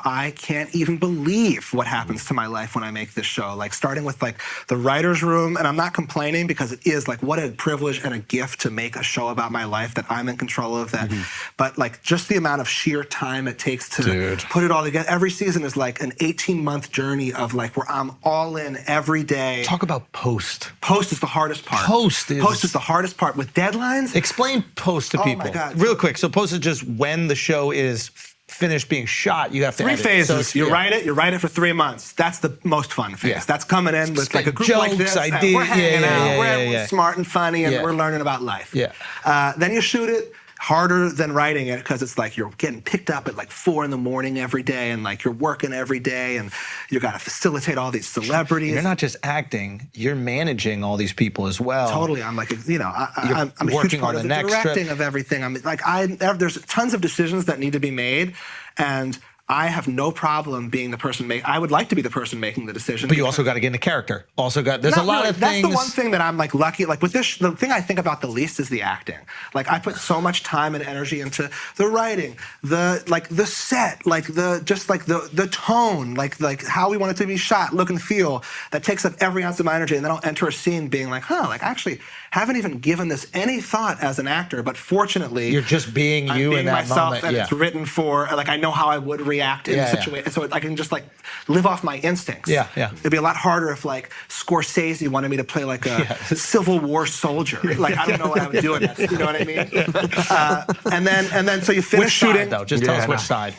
I can't even believe what happens to my life when I make this show. Like starting with like the writer's room, and I'm not complaining because it is like what a privilege and a gift to make a show about my life that I'm in control of. That, but like just the amount of sheer time it takes to put it all together. Every season is like an 18-month journey of like where I'm all in every day. Talk about post. Post is the hardest part. Post is the hardest part with deadlines. Explain post to people. Oh my God. Real quick. So post is just when the show is finished being shot, you have to 3 edit. phases. So you write it for 3 months. That's the most fun phase. Yeah. That's coming in with like a group jokes, like this. ideas. We're hanging out. Yeah. We're smart and funny, and we're learning about life. Yeah. Then you shoot it. Harder than writing it because it's like you're getting picked up at like 4 a.m. every day, and like you're working every day, and you got to facilitate all these celebrities. You're not just acting; you're managing all these people as well. Totally, I'm like, you know, I'm a huge part of the directing of everything. I'm like, there's tons of decisions that need to be made, and I have no problem being the person I would like to be the person making the decision. But you also got to get into character. There's a lot of things. That's the one thing that I'm like lucky. Like with this, the thing I think about the least is the acting. Like I put so much time and energy into the writing, the set, the tone, like how we want it to be shot, look and feel. That takes up every ounce of my energy, and then I'll enter a scene being like, like I actually haven't even given this any thought as an actor, but fortunately, you're just being you in that myself, moment. And it's written for like I know how I would react in a situation, so I can just like live off my instincts. Yeah. It'd be a lot harder if like Scorsese wanted me to play like a Civil War soldier. Like I don't know what I would do in that. You know what I mean? And then so you finish which shooting. Side, though? Just tell us which side.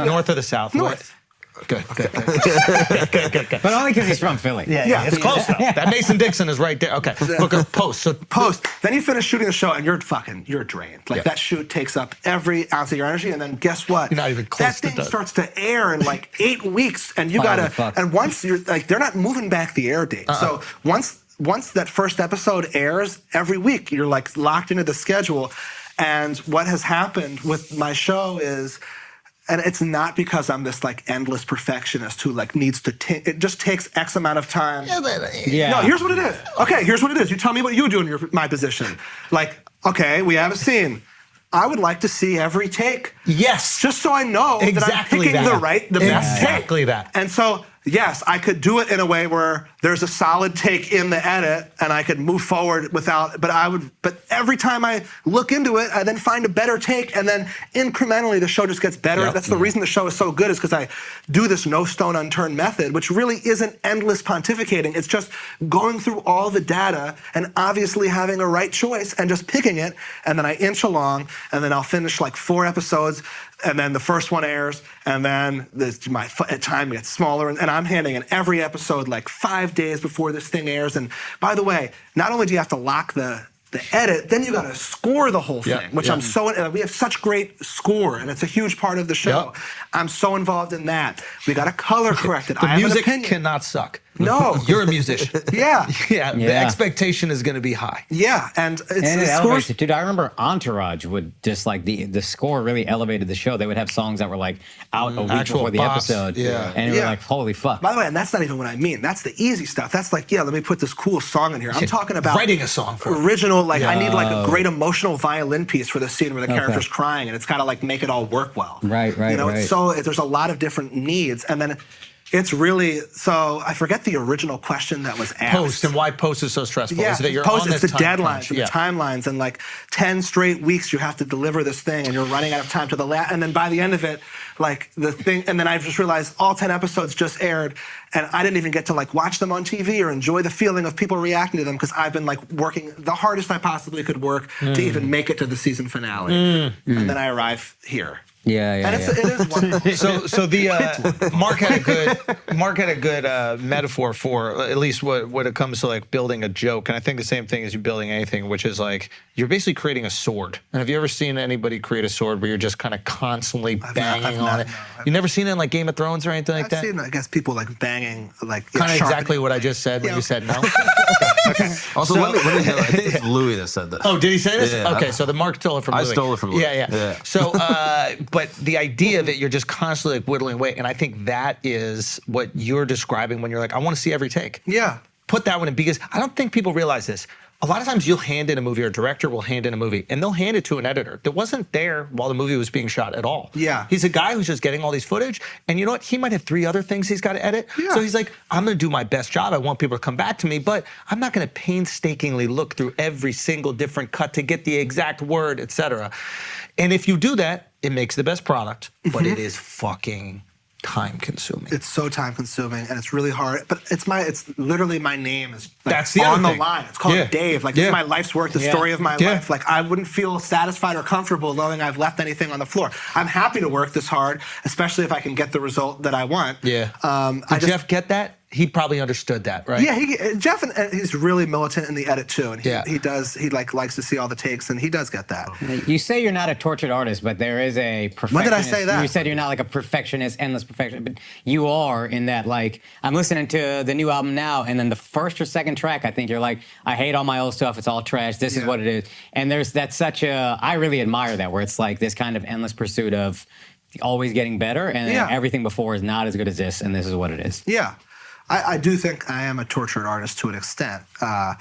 North or the south? North. Good. But only because he's from Philly. Yeah, It's close though. That Mason-Dixon is right there. Okay. Look at post. So post. Then you finish shooting the show and you're drained. Like that shoot takes up every ounce of your energy, and then guess what? You're not even close that thing starts to air in like 8 weeks, and you gotta. And once you're like, they're not moving back the air date. So once that first episode airs, every week you're like locked into the schedule. And what has happened with my show is. And it's not because I'm this like endless perfectionist who like needs to. It just takes X amount of time. Yeah. No, here's what it is. Okay, here's what it is. You tell me what you do in my position. Like, okay, we have a scene. I would like to see every take. Yes. Just so I know that I'm picking the best take. Exactly that. And so, yes, I could do it in a way where there's a solid take in the edit and I could move forward without, but every time I look into it, I then find a better take, and then incrementally the show just gets better. Yep. That's the reason the show is so good, is because I do this no stone unturned method, which really isn't endless pontificating. It's just going through all the data and obviously having a right choice and just picking it, and then I inch along, and then I'll finish like 4 episodes, and then the first one airs, and then my time gets smaller, and I'm handing in every episode like 5 days before this thing airs. And by the way, not only do you have to lock the edit, then you got to score the whole thing, which I'm so. We have such great score, and it's a huge part of the show. I'm so involved in that. We got to color correct it. The music cannot suck. No, you're a musician. Yeah. The expectation is going to be high. Yeah, and it elevates it, dude. I remember Entourage would just like the score really elevated the show. They would have songs that were like out a week before the episode, and you were like, holy fuck. By the way, and that's not even what I mean. That's the easy stuff. That's like, let me put this cool song in here. I'm talking about writing a song for original. Like I need like a great emotional violin piece for the scene where the character's crying, and it's got to like make it all work well. Right. So there's a lot of different needs, and then. It's really, so I forget the original question that was asked. Post, and why post is so stressful. Yeah, is that you're post, on it's this the deadlines and the timelines, and like 10 straight weeks you have to deliver this thing, and you're running out of time to the last, and then by the end of it, like the thing, and then I just realized all 10 episodes just aired, and I didn't even get to like watch them on TV or enjoy the feeling of people reacting to them, because I've been like working the hardest I possibly could work to even make it to the season finale. And then I arrive here. And it is wonderful. So the Mark had a good metaphor for at least what it comes to like building a joke, and I think the same thing as you building anything, which is like you're basically creating a sword. And have you ever seen anybody create a sword where you're just kind of constantly banging on it? You've never seen it in like Game of Thrones or anything like that? I've seen, I guess, people like banging, like kind of exactly what I just said when you said no. Okay. Also, I think it's Louis that said that. Oh, did he say this? Yeah. Okay, so the Mark stole it from Louis. I stole it from Louis. Yeah. So, but the idea that you're just constantly like whittling away, and I think that is what you're describing when you're like, I want to see every take. Yeah. Put that one in, because I don't think people realize this. a lot of times you'll hand in a movie, or a director will hand in a movie, and they'll hand it to an editor that wasn't there while the movie was being shot at all. Yeah. He's a guy who's just getting all these footage, and you know what? He might have 3 other things he's got to edit. Yeah. So he's like, I'm gonna do my best job. I want people to come back to me, but I'm not gonna painstakingly look through every single different cut to get the exact word, etc. And if you do that, it makes the best product, but it is fucking time consuming. It's so time consuming and it's really hard. But it's literally my name is like That's the on other the thing. line. It's called Yeah. Dave. Like this is my life's work, the story of my life. Like I wouldn't feel satisfied or comfortable knowing I've left anything on the floor. I'm happy to work this hard, especially if I can get the result that I want. Yeah. Did Jeff get that? He probably understood that, right? Yeah, Jeff, he's really militant in the edit too, and he likes to see all the takes, and he does get that. You say you're not a tortured artist, but there is a perfectionist. When did I say that? You said you're not like a perfectionist, endless perfectionist, but you are in that like, I'm listening to the new album now, and then the first or second track, I think you're like, I hate all my old stuff, it's all trash, this is what it is. And that's such I really admire that, where it's like this kind of endless pursuit of always getting better, and everything before is not as good as this, and this is what it is. Yeah. I do think I am a tortured artist to an extent. I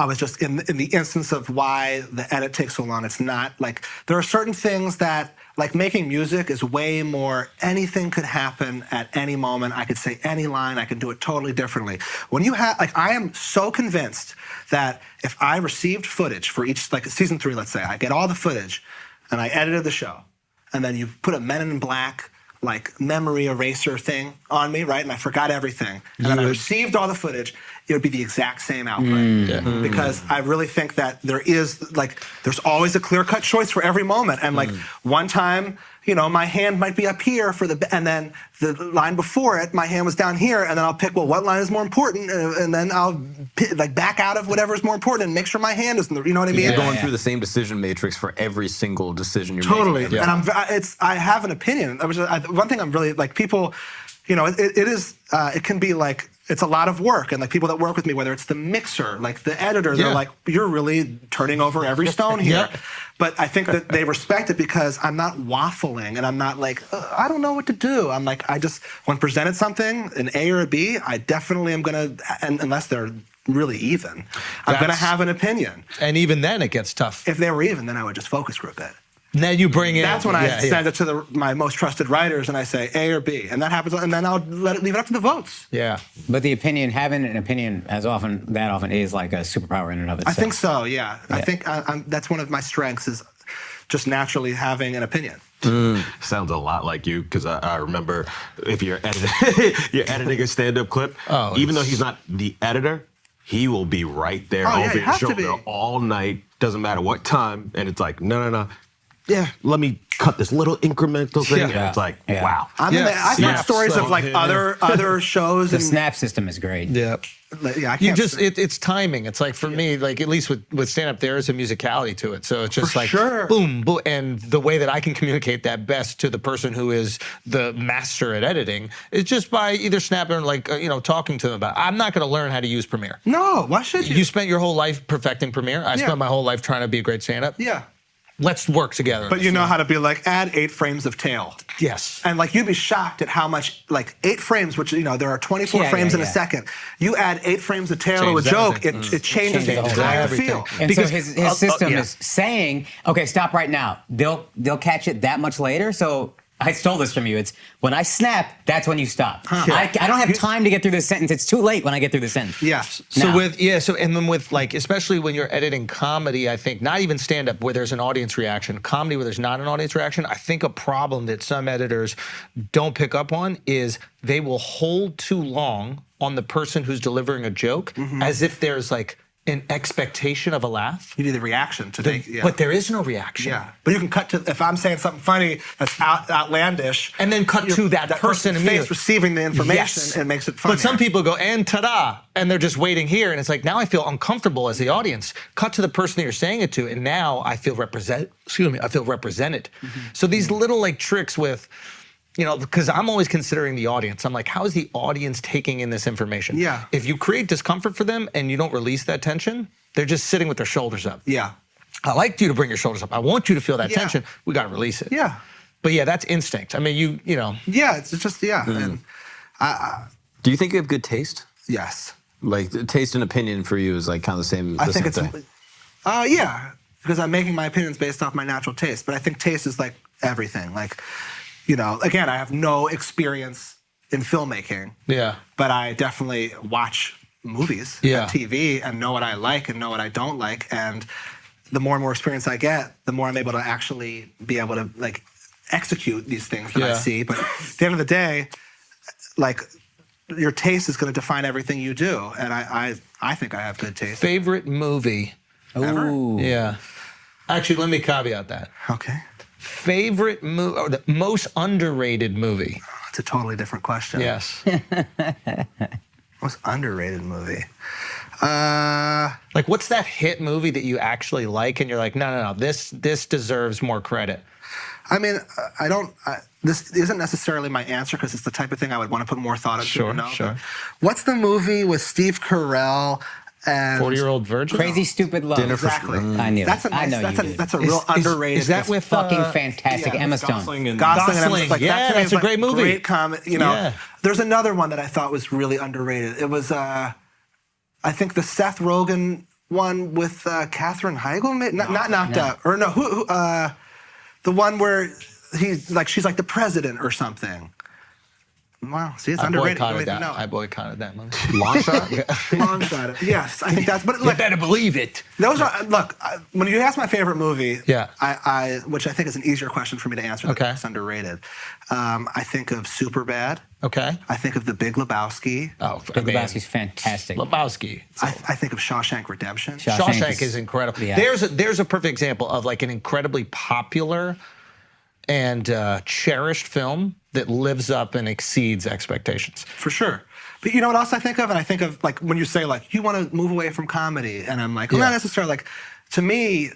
was just in the instance of why the edit takes so long. It's not like there are certain things that like making music is way more. Anything could happen at any moment. I could say any line. I could do it totally differently. When you have like, I am so convinced that if I received footage for each like season 3, let's say, I get all the footage, and I edited the show, and then you put a Men in Black like memory eraser thing on me, right? And I forgot everything. And then I received all the footage, it would be the exact same output. Because I really think that there's always a clear-cut choice for every moment. And like one time, you know, my hand might be up here and then the line before it, my hand was down here, and then I'll pick, well, what line is more important? And then I'll back out of whatever is more important and make sure my hand is in the, you know what I mean? You're going through the same decision matrix for every single decision you're making. Totally. And I have an opinion. One thing I'm really, like people, you know, it can be like, it's a lot of work, and like people that work with me, whether it's the mixer, like the editor, they're like, you're really turning over every stone here. But I think that they respect it because I'm not waffling, and I'm not like, I don't know what to do. I'm like, when presented something, an A or a B, I definitely am gonna, unless they're really even, I'm gonna have an opinion. And even then it gets tough. If they were even, then I would just focus group it. Then you bring in. That's when I send it to my most trusted writers, and I say A or B, and that happens, and then I'll leave it up to the votes. Yeah. But having an opinion that often is like a superpower in and of itself. I think so. Yeah. I think that's one of my strengths is just naturally having an opinion. Sounds a lot like you, because I remember if you're editing a stand-up clip, even though he's not the editor, he will be right there over your shoulder all night. Doesn't matter what time, and it's like, no. Yeah, let me cut this little incremental thing. And it's like, wow. I've heard stories of like other shows. The Snap system is great. Yeah. Yeah, it's timing. It's like for me, like at least with stand-up, there is a musicality to it. So it's just boom, boom. And the way that I can communicate that best to the person who is the master at editing is just by either snapping or like, talking to them about it. I'm not going to learn how to use Premiere. No, why should you? You spent your whole life perfecting Premiere. I spent my whole life trying to be a great stand-up. Yeah. Let's work together. But you know how to be like, add 8 frames of tail. Yes. And like, you'd be shocked at how much, like 8 frames, which, there are 24 frames in a second. You add 8 frames of tail to a joke, it changes the entire feel. And because so his system is saying, okay, stop right now. They'll catch it that much later. So I stole this from you. It's when I snap, that's when you stop. I don't have time to get through this sentence. It's too late when I get through the sentence. Yes. And then with like, especially when you're editing comedy, I think not even stand-up where there's an audience reaction, comedy where there's not an audience reaction, I think a problem that some editors don't pick up on is they will hold too long on the person who's delivering a joke as if there's like an expectation of a laugh. You need the reaction to take, But there is no reaction. Yeah. But you can cut to, if I'm saying something funny that's outlandish. And then cut to that person face receiving the information and makes it funny. But some people go, and ta-da, and they're just waiting here. And it's like, now I feel uncomfortable as the audience. Cut to the person that you're saying it to, and now I feel represented. So these little like tricks with, because I'm always considering the audience. I'm like, how is the audience taking in this information? Yeah. If you create discomfort for them and you don't release that tension, they're just sitting with their shoulders up. Yeah. I like you to bring your shoulders up. I want you to feel that tension. We got to release it. Yeah. But that's instinct. I mean, you know. Yeah, it's just, And do you think you have good taste? Yes. Like taste and opinion for you is like kind of the same. I think same it's, thing. yeah, because I'm making my opinions based off my natural taste. But I think taste is like everything. Like, you know, again, I have no experience in filmmaking. Yeah. But I definitely watch movies Yeah. and TV and know what I like and know what I don't like. And the more and more experience I get, the more I'm able to actually be able to like execute these things that I Yeah. see. But at the end of the day, like your taste is going to define everything you do. And I think I have good taste. Favorite movie? Ooh. Yeah. Actually, let me caveat that. Okay. Favorite movie, or the most underrated movie? It's a totally different question. Yes. Most underrated movie. Like, what's that hit movie that you actually like, and you're like, no, this deserves more credit? I mean, this isn't necessarily my answer because it's the type of thing I would want to put more thought into. Sure, you know? sure. But what's the movie with Steve Carell and 40-Year-Old Virgin? Crazy Stupid Love. Exactly. I knew That's it. a I know nice. you did. That's a real underrated. Is that with Fucking fantastic yeah, Emma with Stone. Gosling and Gosling? And Gosling, like, yeah, that to me that's is a like great movie. Great comment. You know, Yeah. there's another one that I thought was really underrated. It was, I think the Seth Rogen one with Katherine Heigl, not Knocked Out, or no, who the one where she's like the president or something. Wow, see, it's underrated. You don't even know. I boycotted that movie. Long shot. Long shot. Yes, I think that's. But You look, better believe it. those are when you ask my favorite movie. Yeah. I which I think is an easier question for me to answer. Okay. It's underrated. I think of Superbad. Okay. I think of The Big Lebowski. Oh, Big Lebowski's fantastic. Lebowski. I think of Shawshank Redemption. Shawshank is incredible. Yeah. There's a perfect example of like an incredibly popular and cherished film that lives up and exceeds expectations. For sure. But you know what else I think of? And I think of like when you say like you want to move away from comedy, and I'm like, well, Yeah. not necessarily. Like to me,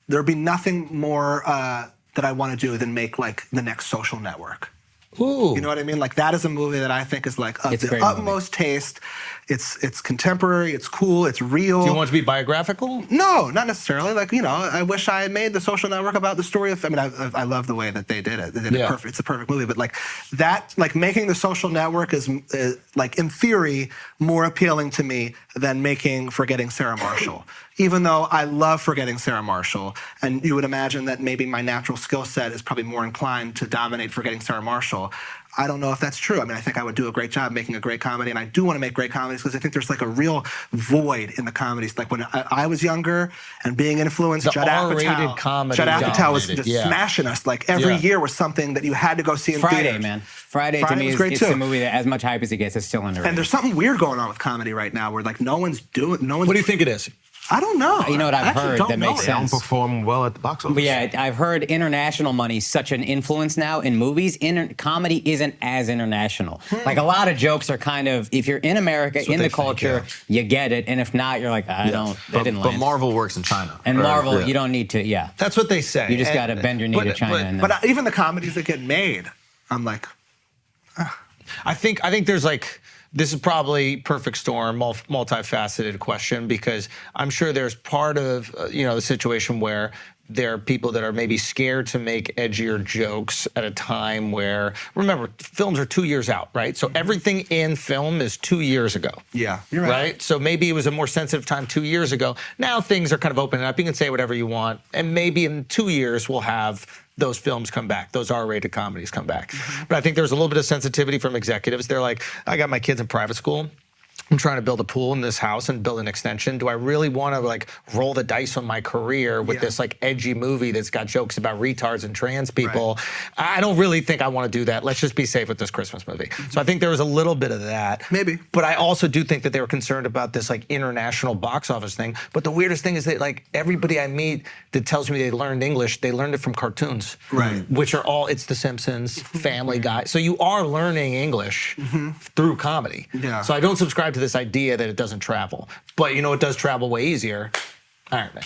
there'd be nothing more that I want to do than make like the next Social Network. Ooh. You know what I mean? Like that is a movie that I think is like of It's a the great movie. utmost taste. It's contemporary. It's cool. It's real. Do you want it to be biographical? No, not necessarily. Like, you know, I wish I had made The Social Network about the story of, I mean, I love the way that they did it. They did it Yeah. perfect. It's a perfect movie. But like that, like making The Social Network is like in theory more appealing to me than making Forgetting Sarah Marshall. Even though I love Forgetting Sarah Marshall, and you would imagine that maybe my natural skill set is probably more inclined to dominate Forgetting Sarah Marshall. I don't know if that's true. I mean, I think I would do a great job making a great comedy, and I do want to make great comedies because I think there's like a real void in the comedies. Like when I was younger and being influenced, The Judd R-rated Apatow, comedy Judd Apatow was dominated, just yeah. smashing us. Like every Yeah. year was something that you had to go see in Friday, theaters. man. Friday to Friday me was is great it's too. a movie that, as much hype as it gets, is still underrated. And there's something weird going on with comedy right now, where like no one's. What do you think it is? I don't know. You know what I've I actually heard don't that know makes it. They don't sense. perform well at the box office. But yeah, I've heard international money's such an influence now in movies. Comedy isn't as international. Like a lot of jokes are kind of, if you're in America, in the they think, culture, you get it. And if not, you're like, I don't, that didn't But land. Marvel works in China. And Or- Marvel, yeah. you don't need to, yeah. That's what they say. You just And- got to bend your knee to China. and then, But even the comedies that get made, I'm like, I think there's like, this is probably perfect storm, multifaceted question, because I'm sure there's part of the situation where there are people that are maybe scared to make edgier jokes at a time where, remember, films are 2 years out, right? So everything in film is 2 years ago. yeah, you're right. Right? So maybe it was a more sensitive time 2 years ago. Now things are kind of opening up. You can say whatever you want. And maybe in 2 years we'll have those films come back, those R-rated comedies come back. But I think there's a little bit of sensitivity from executives. They're like, I got my kids in private school. I'm trying to build a pool in this house and build an extension. Do I really want to like roll the dice on my career with this like edgy movie that's got jokes about retards and trans people? I don't really think I want to do that. Let's just be safe with this Christmas movie. So I think there was a little bit of that. Maybe. But I also do think that they were concerned about this like international box office thing. But the weirdest thing is that like everybody I meet that tells me they learned English, they learned it from cartoons. Right. Which are all, it's The Simpsons, Family Guy. So you are learning English through comedy. Yeah. So I don't subscribe to this idea that it doesn't travel. But you know it does travel way easier? Iron Man.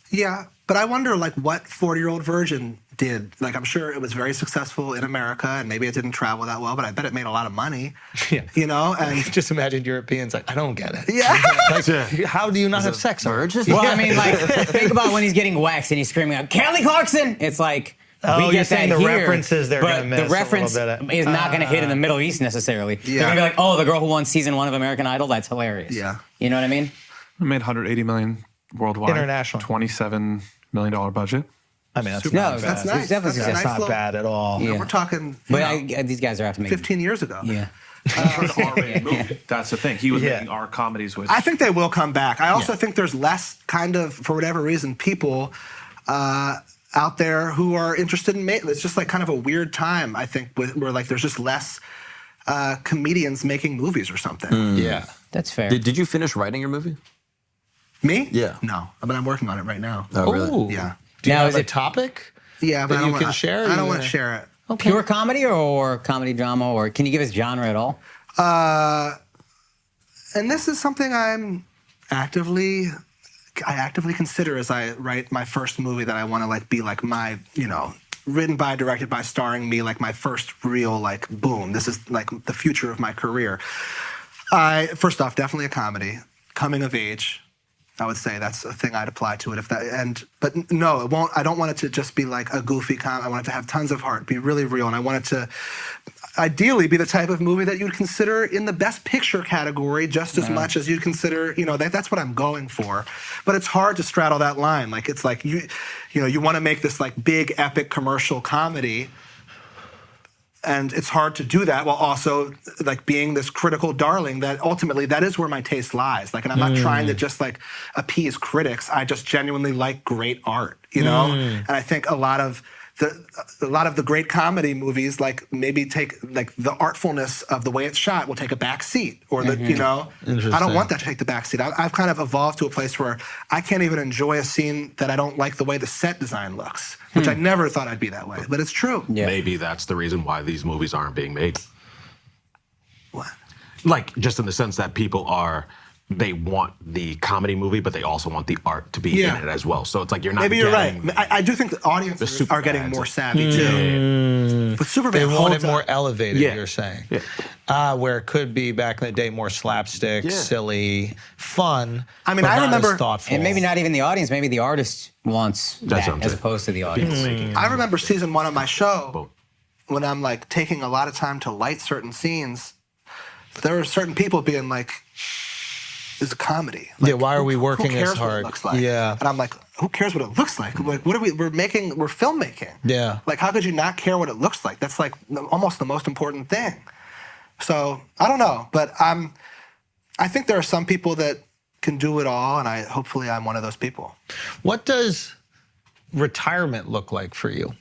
Yeah, but I wonder like what 40-Year-Old Virgin did. Like I'm sure it was very successful in America, and maybe it didn't travel that well, but I bet it made a lot of money. Yeah. You know, and Just imagine Europeans like, I don't get it. yeah. Like, how do you not have sex? Virgin? well, I mean, like, think about when he's getting waxed and he's screaming out, Kelly Clarkson! It's like, Oh, we you're get saying that the here, references they're but gonna miss the reference a little bit. is not going to hit in the Middle East necessarily. They're going to be like, oh, the girl who won season 1 of American Idol, that's hilarious. Yeah. You know what I mean? We made 180 million worldwide. International. $27 million budget. I mean, that's No, not That's bad. nice. definitely That's a success. nice Not little- bad at all. Yeah. We're talking But these guys are out to make 15 years ago. Yeah. That's the thing. He was Yeah. making our comedies with. I think they will come back. I also think there's less kind of, for whatever reason, people out there who are interested in making. It's just like kind of a weird time, I think, where like there's just less comedians making movies or something. Yeah. That's fair. Did you finish writing your movie? Me? Yeah. No, but I'm working on it right now. Oh, really? Ooh. Yeah. Do you Now, have is a it- topic? Yeah, but That I don't you want can share? I don't You want to wanna- share it. Pure comedy or comedy drama, or can you give us genre at all? And this is something I actively consider as I write my first movie that I want to like be like my, written by, directed by, starring me, like my first real like boom. This is like the future of my career. First off, definitely a comedy, coming of age. I would say that's a thing I'd apply to it but no, it won't. I don't want it to just be like a goofy I want it to have tons of heart, be really real, and I want it to ideally be the type of movie that you'd consider in the best picture category just as much as you'd consider, that's what I'm going for. But it's hard to straddle that line. Like it's like you want to make this like big epic commercial comedy, and it's hard to do that while also like being this critical darling that ultimately that is where my taste lies. Like, and I'm not trying to just like appease critics. I just genuinely like great art, And I think a lot of the great comedy movies like maybe take like the artfulness of the way it's shot will take a back seat, or I don't want that to take the back seat. I've kind of evolved to a place where I can't even enjoy a scene that I don't like the way the set design looks, which I never thought I'd be that way, but it's true. Yeah. Maybe that's the reason why these movies aren't being made. What? Like, just in the sense that they want the comedy movie, but they also want the art to be in it as well. So it's like you're not Maybe you're right. getting I do think the audiences super are getting ads. more savvy too. But Superbad They want holds it more up. elevated, Yeah. you're saying. Yeah. Where it could be back in the day more slapstick, Yeah. silly, fun. I mean, but I not remember- as thoughtful. And maybe not even the audience, maybe the artist wants That's that what I'm as saying. opposed to the audience. I remember season 1 of my show Both. when I'm like taking a lot of time to light certain scenes. There were certain people being like, "This is a comedy." Like, Yeah, why are we working who cares as what it hard? looks like? Yeah. And I'm like, who cares what it looks like? Like, what are we're filmmaking. Yeah. Like, how could you not care what it looks like? That's like almost the most important thing. So I don't know, but I think there are some people that can do it all, and hopefully I'm one of those people. What does retirement look like for you?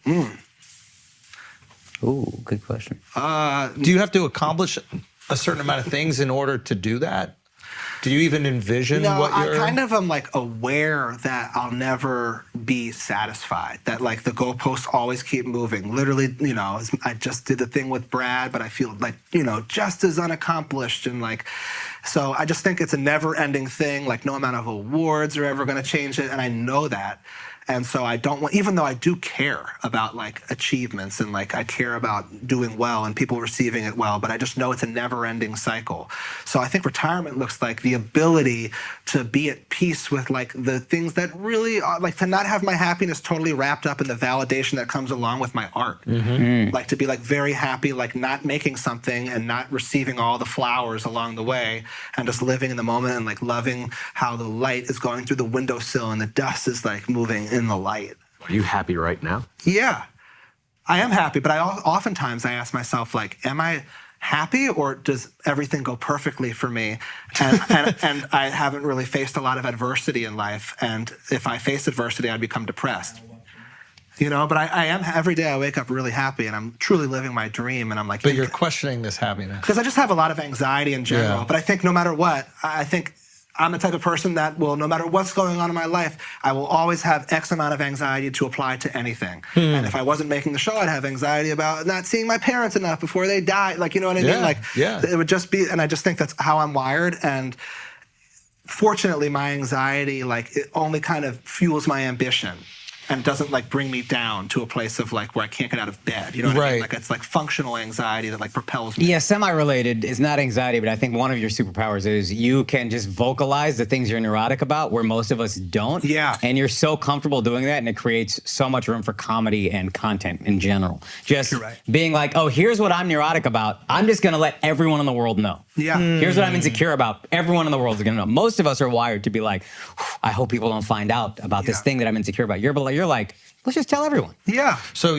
Ooh, good question. Do you have to accomplish a certain amount of things in order to do that? Do you even envision No, what I you're... kind of am like aware that I'll never be satisfied. That like the goalposts always keep moving. Literally, I just did the thing with Brad, but I feel like, just as unaccomplished and like, so I just think it's a never-ending thing. Like no amount of awards are ever going to change it, and I know that. And so I don't want, even though I do care about like achievements and like I care about doing well and people receiving it well, but I just know it's a never-ending cycle. So I think retirement looks like the ability to be at peace with like the things that really are, like to not have my happiness totally wrapped up in the validation that comes along with my art. Like to be like very happy, like not making something and not receiving all the flowers along the way and just living in the moment and like loving how the light is going through the windowsill and the dust is like moving in the light. Are you happy right now? Yeah, I am happy, but oftentimes I ask myself, like, am I happy or does everything go perfectly for me? And I haven't really faced a lot of adversity in life. And if I face adversity, I'd become depressed. But I am, every day I wake up really happy and I'm truly living my dream. And I'm like, But you're questioning this happiness. because I just have a lot of anxiety in general. Yeah. But I think no matter what, I think I'm the type of person that will, no matter what's going on in my life, I will always have X amount of anxiety to apply to anything. And if I wasn't making the show, I'd have anxiety about not seeing my parents enough before they die. Like, you know what I mean? Like, it would just be, and I just think that's how I'm wired. And fortunately, my anxiety, like, it only kind of fuels my ambition. and doesn't like bring me down to a place of like where I can't get out of bed. You know what I mean? Right. Like it's like functional anxiety that like propels me. Yeah, semi-related. It's not anxiety, but I think one of your superpowers is you can just vocalize the things you're neurotic about, where most of us don't. Yeah. And you're so comfortable doing that, and it creates so much room for comedy and content in general. Just You're right. being like, oh, here's what I'm neurotic about. I'm just gonna let everyone in the world know. Yeah. Here's what I'm insecure about. Everyone in the world is gonna know. Most of us are wired to be like, I hope people don't find out about this thing that I'm insecure about. You're like, let's just tell everyone. Yeah. So